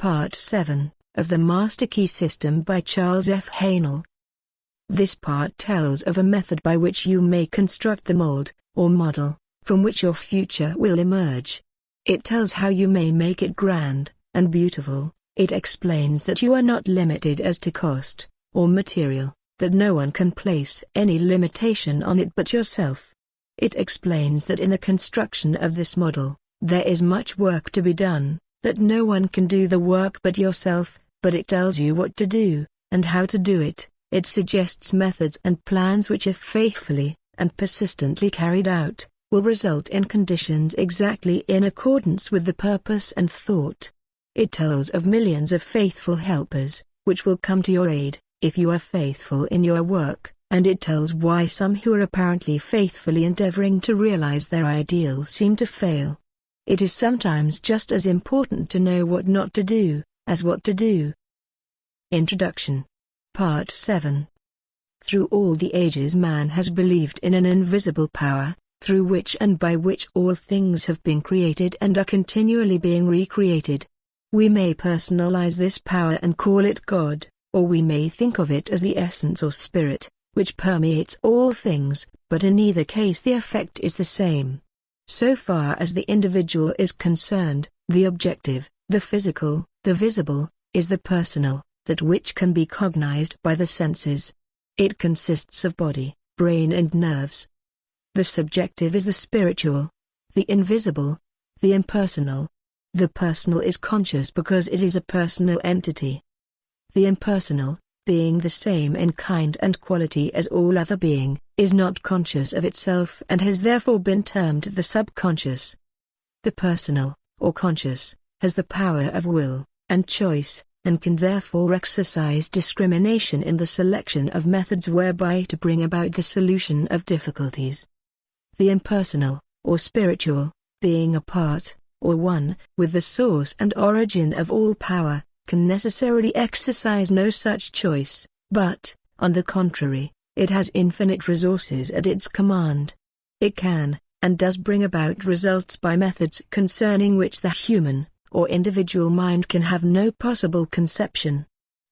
Part 7, of the Master Key System by Charles F. Haanel. This part tells of a method by which you may construct the mold, or model, from which your future will emerge. It tells how you may make it grand and beautiful. It explains that you are not limited as to cost, or material, that no one can place any limitation on it but yourself. It explains that in the construction of this model, there is much work to be done, that no one can do the work but yourself, but it tells you what to do, and how to do it. It suggests methods and plans which if faithfully and persistently carried out, will result in conditions exactly in accordance with the purpose and thought. It tells of millions of faithful helpers, which will come to your aid, if you are faithful in your work, and it tells why some who are apparently faithfully endeavoring to realize their ideal seem to fail. It is sometimes just as important to know what not to do, as what to do. Introduction. Part 7. Through all the ages man has believed in an invisible power, through which and by which all things have been created and are continually being recreated. We may personalize this power and call it God, or we may think of it as the essence or spirit, which permeates all things, but in either case the effect is the same. So far as the individual is concerned, the objective, the physical, the visible, is the personal, that which can be cognized by the senses. It consists of body, brain and nerves. The subjective is the spiritual, the invisible, the impersonal. The personal is conscious because it is a personal entity. The impersonal, being the same in kind and quality as all other being, is not conscious of itself and has therefore been termed the subconscious. The personal, or conscious, has the power of will and choice, and can therefore exercise discrimination in the selection of methods whereby to bring about the solution of difficulties. The impersonal, or spiritual, being apart, or one, with the source and origin of all power, can necessarily exercise no such choice, but, on the contrary, it has infinite resources at its command. It can, and does bring about results by methods concerning which the human, or individual mind can have no possible conception.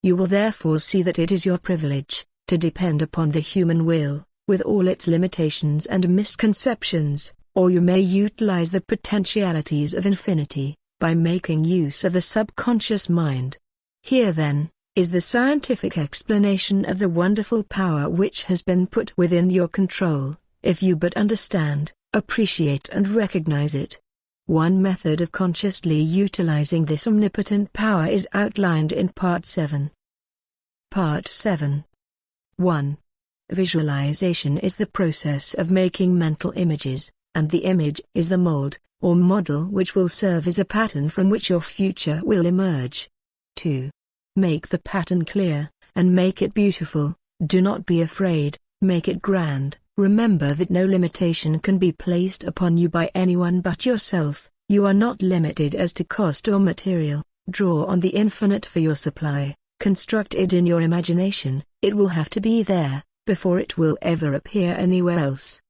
You will therefore see that it is your privilege to depend upon the human will, with all its limitations and misconceptions, or you may utilize the potentialities of infinity, by making use of the subconscious mind. Here then, is the scientific explanation of the wonderful power which has been put within your control, if you but understand, appreciate and recognize it. One method of consciously utilizing this omnipotent power is outlined in Part 7. Part 7. 1. Visualization is the process of making mental images, and the image is the mold, or model which will serve as a pattern from which your future will emerge. 2. Make the pattern clear, and make it beautiful. Do not be afraid, make it grand. Remember that no limitation can be placed upon you by anyone but yourself. You are not limited as to cost or material. Draw on the infinite for your supply. Construct it in your imagination. It will have to be there, before it will ever appear anywhere else.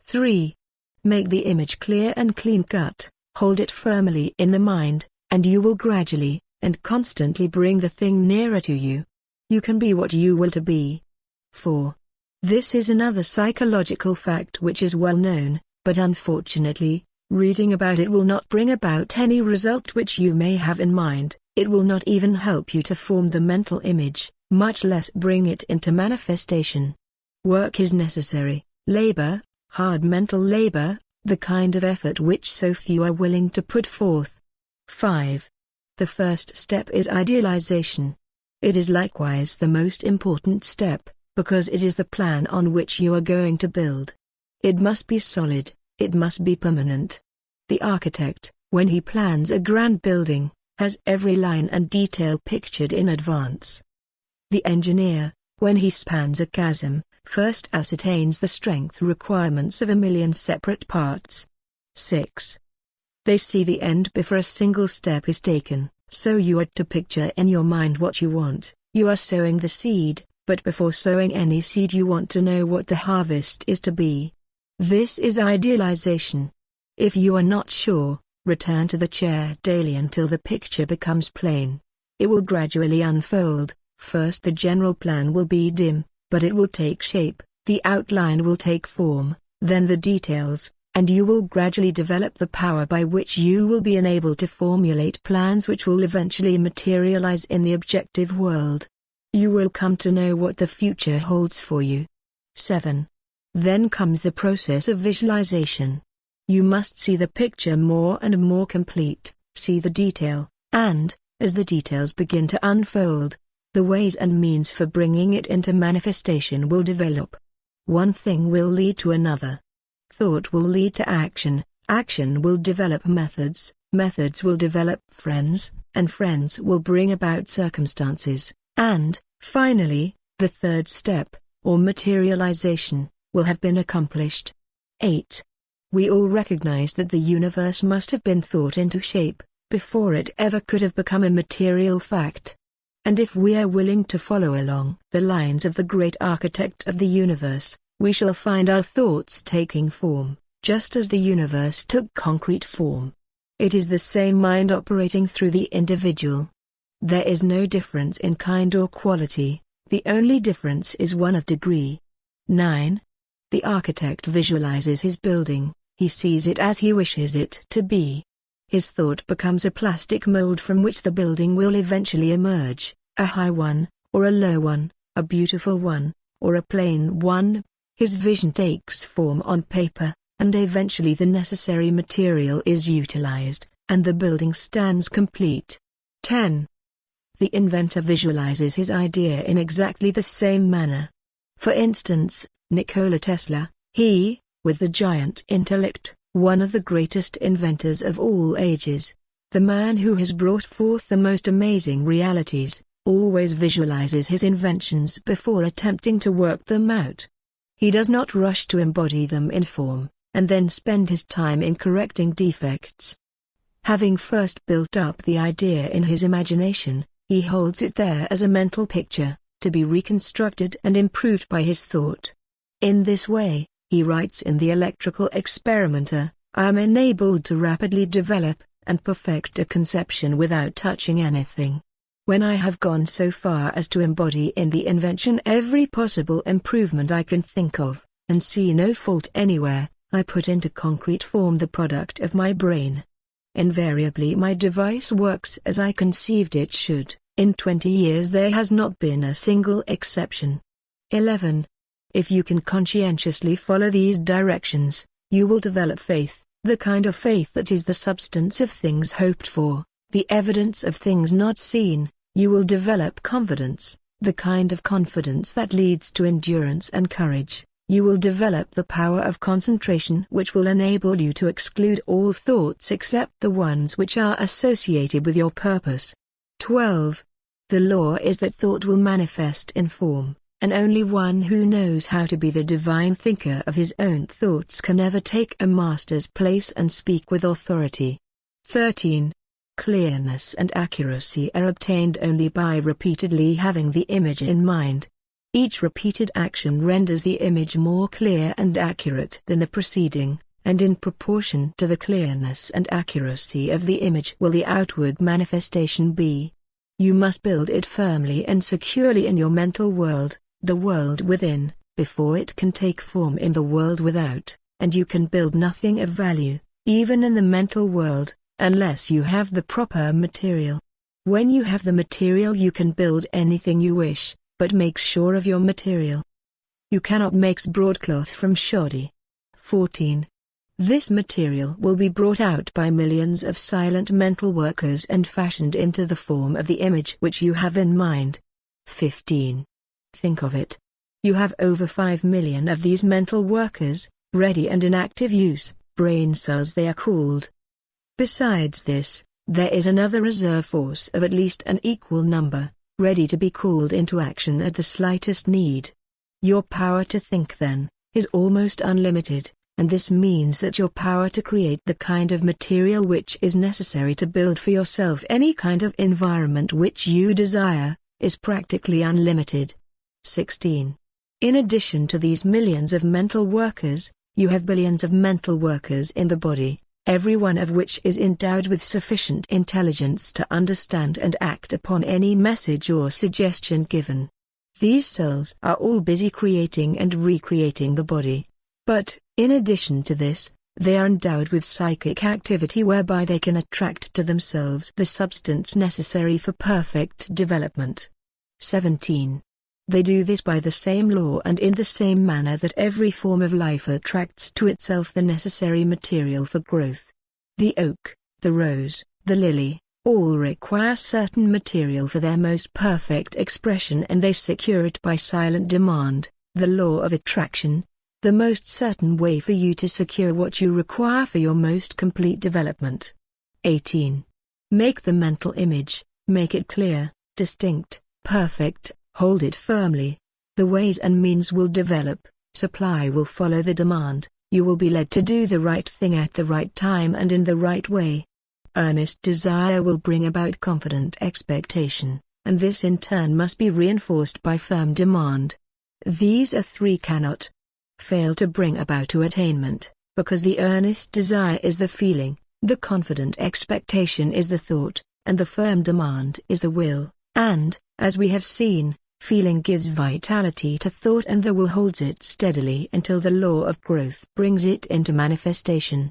3. Make the image clear and clean-cut. Hold it firmly in the mind, and you will gradually and constantly bring the thing nearer to you. You can be what you will to be. 4. This is another psychological fact which is well known, but unfortunately, reading about it will not bring about any result which you may have in mind. It will not even help you to form the mental image, much less bring it into manifestation. Work is necessary, labor, hard mental labor, the kind of effort which so few are willing to put forth. 5. The first step is idealization. It is likewise the most important step, because it is the plan on which you are going to build. It must be solid, it must be permanent. The architect, when he plans a grand building, has every line and detail pictured in advance. The engineer, when he spans a chasm, first ascertains the strength requirements of a million separate parts. 6. They see the end before a single step is taken, so you are to picture in your mind what you want. You are sowing the seed, but before sowing any seed you want to know what the harvest is to be. This is idealization. If you are not sure, return to the chair daily until the picture becomes plain. It will gradually unfold. First the general plan will be dim, but it will take shape, the outline will take form, then the details, and you will gradually develop the power by which you will be enabled to formulate plans which will eventually materialize in the objective world. You will come to know what the future holds for you. 7. Then comes the process of visualization. You must see the picture more and more complete, see the detail, and, as the details begin to unfold, the ways and means for bringing it into manifestation will develop. One thing will lead to another. Thought will lead to action, action will develop methods, methods will develop friends, and friends will bring about circumstances, and, finally, the third step, or materialization, will have been accomplished. 8. We all recognize that the universe must have been thought into shape, before it ever could have become a material fact. And if we are willing to follow along the lines of the great architect of the universe, we shall find our thoughts taking form, just as the universe took concrete form. It is the same mind operating through the individual. There is no difference in kind or quality, the only difference is one of degree. 9. The architect visualizes his building, he sees it as he wishes it to be. His thought becomes a plastic mold from which the building will eventually emerge, a high one, or a low one, a beautiful one, or a plain one. His vision takes form on paper, and eventually the necessary material is utilized, and the building stands complete. 10. The inventor visualizes his idea in exactly the same manner. For instance, Nikola Tesla, he, with the giant intellect, one of the greatest inventors of all ages, the man who has brought forth the most amazing realities, always visualizes his inventions before attempting to work them out. He does not rush to embody them in form, and then spend his time in correcting defects. Having first built up the idea in his imagination, he holds it there as a mental picture, to be reconstructed and improved by his thought. In this way, he writes in the electrical experimenter, I am enabled to rapidly develop and perfect a conception without touching anything. When I have gone so far as to embody in the invention every possible improvement I can think of, and see no fault anywhere, I put into concrete form the product of my brain. Invariably my device works as I conceived it should. In 20 years there has not been a single exception. 11. If you can conscientiously follow these directions, you will develop faith, the kind of faith that is the substance of things hoped for, the evidence of things not seen. You will develop confidence, the kind of confidence that leads to endurance and courage. You will develop the power of concentration which will enable you to exclude all thoughts except the ones which are associated with your purpose. 12. The law is that thought will manifest in form, and only one who knows how to be the divine thinker of his own thoughts can ever take a master's place and speak with authority. 13. Clearness and accuracy are obtained only by repeatedly having the image in mind. Each repeated action renders the image more clear and accurate than the preceding, and in proportion to the clearness and accuracy of the image will the outward manifestation be. You must build it firmly and securely in your mental world, the world within, before it can take form in the world without, and you can build nothing of value, even in the mental world, unless you have the proper material. When you have the material you can build anything you wish, but make sure of your material. You cannot mix broadcloth from shoddy. 14. This material will be brought out by millions of silent mental workers and fashioned into the form of the image which you have in mind. 15. Think of it. You have over 5 million of these mental workers, ready and in active use, brain cells they are called. Besides this, there is another reserve force of at least an equal number, ready to be called into action at the slightest need. Your power to think, then, is almost unlimited, and this means that your power to create the kind of material which is necessary to build for yourself any kind of environment which you desire, is practically unlimited. 16. In addition to these millions of mental workers, you have billions of mental workers in the body, every one of which is endowed with sufficient intelligence to understand and act upon any message or suggestion given. These cells are all busy creating and recreating the body. But, in addition to this, they are endowed with psychic activity whereby they can attract to themselves the substance necessary for perfect development. 17. They do this by the same law and in the same manner that every form of life attracts to itself the necessary material for growth. The oak, the rose, the lily, all require certain material for their most perfect expression, and they secure it by silent demand, the law of attraction, the most certain way for you to secure what you require for your most complete development. 18. Make the mental image, make it clear, distinct, perfect, hold it firmly. The ways and means will develop, supply will follow the demand, you will be led to do the right thing at the right time and in the right way. Earnest desire will bring about confident expectation, and this in turn must be reinforced by firm demand. These three cannot fail to bring about to attainment, because the earnest desire is the feeling, the confident expectation is the thought, and the firm demand is the will, and, as we have seen, feeling gives vitality to thought and the will holds it steadily until the law of growth brings it into manifestation.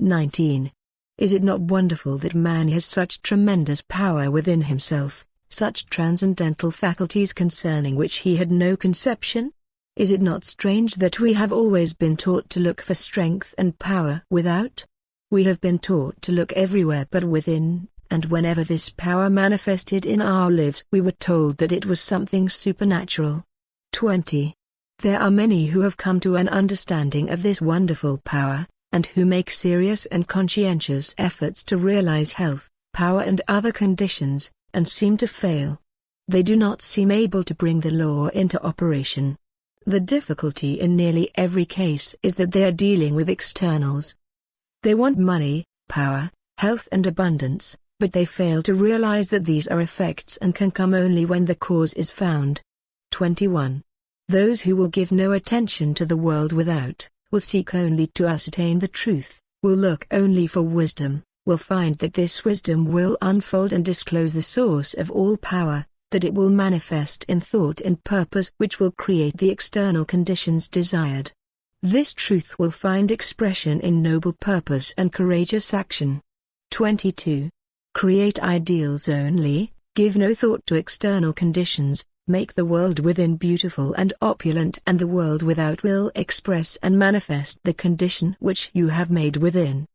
19. Is it not wonderful that man has such tremendous power within himself, such transcendental faculties concerning which he had no conception? Is it not strange that we have always been taught to look for strength and power without? We have been taught to look everywhere but within, and whenever this power manifested in our lives we were told that it was something supernatural. 20. There are many who have come to an understanding of this wonderful power, and who make serious and conscientious efforts to realize health, power and other conditions, and seem to fail. They do not seem able to bring the law into operation. The difficulty in nearly every case is that they are dealing with externals. They want money, power, health and abundance, but they fail to realize that these are effects and can come only when the cause is found. 21. Those who will give no attention to the world without, will seek only to ascertain the truth, will look only for wisdom, will find that this wisdom will unfold and disclose the source of all power, that it will manifest in thought and purpose which will create the external conditions desired. This truth will find expression in noble purpose and courageous action. 22. Create ideals only, give no thought to external conditions, make the world within beautiful and opulent, and the world without will express and manifest the condition which you have made within.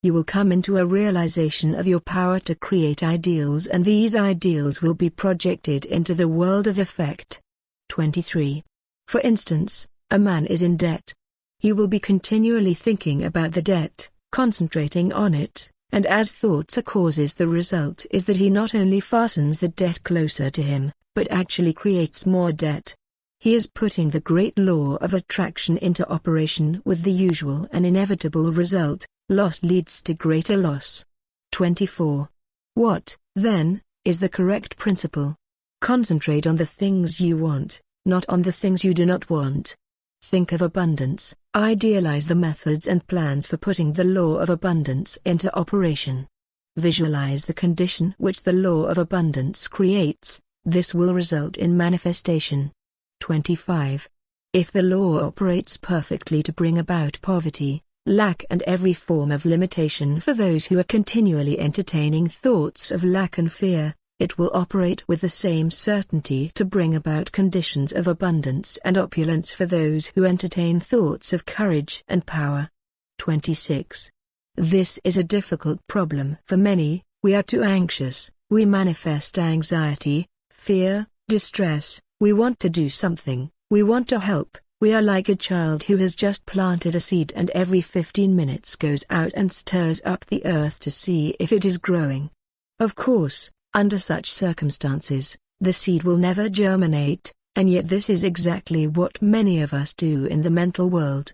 You will come into a realization of your power to create ideals, and these ideals will be projected into the world of effect. 23. For instance, a man is in debt. He will be continually thinking about the debt, concentrating on it, and as thoughts are causes, the result is that he not only fastens the debt closer to him, but actually creates more debt. He is putting the great law of attraction into operation with the usual and inevitable result: loss leads to greater loss. 24. What, then, is the correct principle? Concentrate on the things you want, not on the things you do not want. Think of abundance, idealize the methods and plans for putting the law of abundance into operation. Visualize the condition which the law of abundance creates, this will result in manifestation. 25. If the law operates perfectly to bring about poverty, lack and every form of limitation for those who are continually entertaining thoughts of lack and fear, it will operate with the same certainty to bring about conditions of abundance and opulence for those who entertain thoughts of courage and power. 26. This is a difficult problem for many. We are too anxious, we manifest anxiety, fear, distress, we want to do something, we want to help. We are like a child who has just planted a seed and every 15 minutes goes out and stirs up the earth to see if it is growing. Of course, under such circumstances, the seed will never germinate, and yet this is exactly what many of us do in the mental world.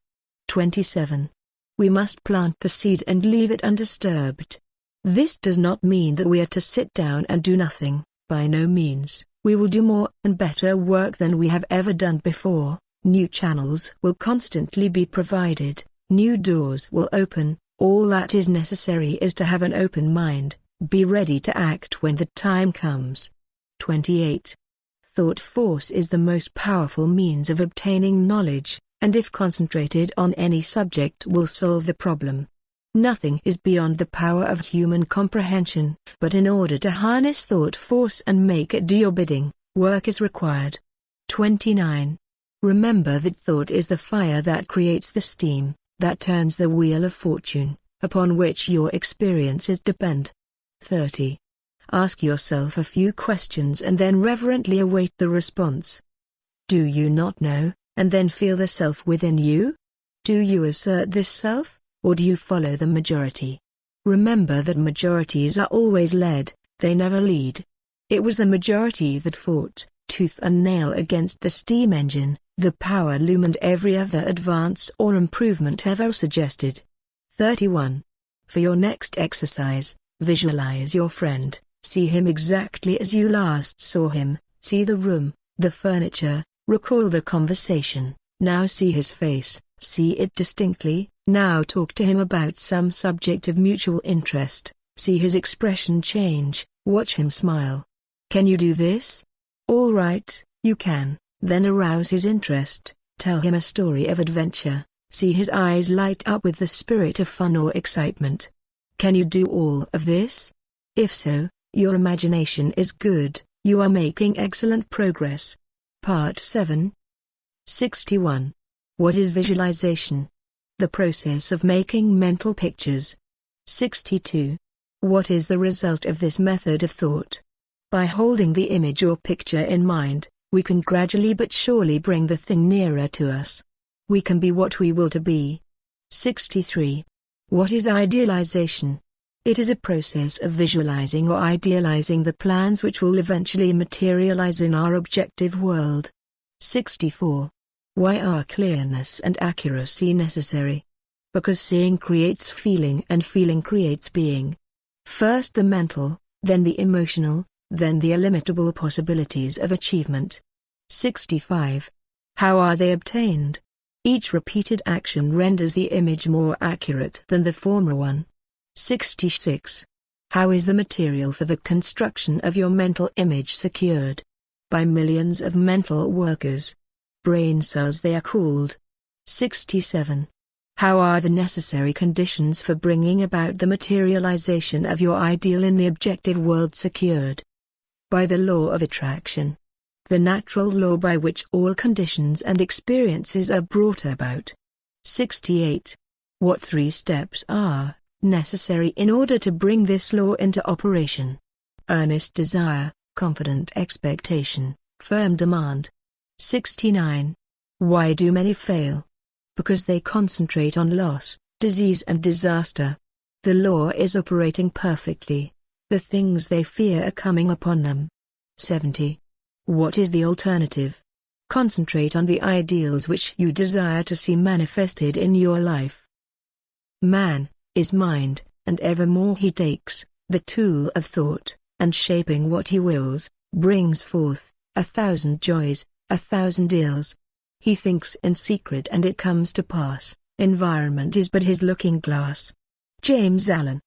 27. We must plant the seed and leave it undisturbed. This does not mean that we are to sit down and do nothing, by no means. We will do more and better work than we have ever done before. New channels will constantly be provided, new doors will open, All that is necessary is to have an open mind, be ready to act when the time comes. 28. Thought force is the most powerful means of obtaining knowledge, and if concentrated on any subject will solve the problem. Nothing is beyond the power of human comprehension, but in order to harness thought force and make it do your bidding, work is required. 29. Remember that thought is the fire that creates the steam, that turns the wheel of fortune, upon which your experiences depend. 30. Ask yourself a few questions and then reverently await the response. Do you not know, and then feel the self within you? Do you assert this self, or do you follow the majority? Remember that majorities are always led, they never lead. It was the majority that fought, tooth and nail against the steam engine, the power loom and every other advance or improvement ever suggested. 31. For your next exercise, visualize your friend, see him exactly as you last saw him, see the room, the furniture, recall the conversation, now see his face, see it distinctly, now talk to him about some subject of mutual interest, see his expression change, watch him smile. Can you do this? All right, you can. Then arouse his interest, tell him a story of adventure, see his eyes light up with the spirit of fun or excitement. Can you do all of this? If so, your imagination is good, you are making excellent progress. Part 7. 61. What is visualization? The process of making mental pictures. 62. What is the result of this method of thought? By holding the image or picture in mind, we can gradually but surely bring the thing nearer to us. We can be what we will to be. 63. What is idealization? It is a process of visualizing or idealizing the plans which will eventually materialize in our objective world. 64. Why are clearness and accuracy necessary? Because seeing creates feeling and feeling creates being. First the mental, then the emotional, then the illimitable possibilities of achievement. 65. How are they obtained? Each repeated action renders the image more accurate than the former one. 66. How is the material for the construction of your mental image secured? By millions of mental workers. Brain cells they are called. 67. How are the necessary conditions for bringing about the materialization of your ideal in the objective world secured? By the law of attraction. The natural law by which all conditions and experiences are brought about. 68. What 3 steps are necessary in order to bring this law into operation? Earnest desire, confident expectation, firm demand. 69. Why do many fail? Because they concentrate on loss, disease and disaster. The law is operating perfectly. The things they fear are coming upon them. 70. What is the alternative? Concentrate on the ideals which you desire to see manifested in your life. Man is mind, and evermore he takes the tool of thought, and shaping what he wills, brings forth 1,000 joys, 1,000 ills. He thinks in secret and it comes to pass. Environment is but his looking glass. James Allen.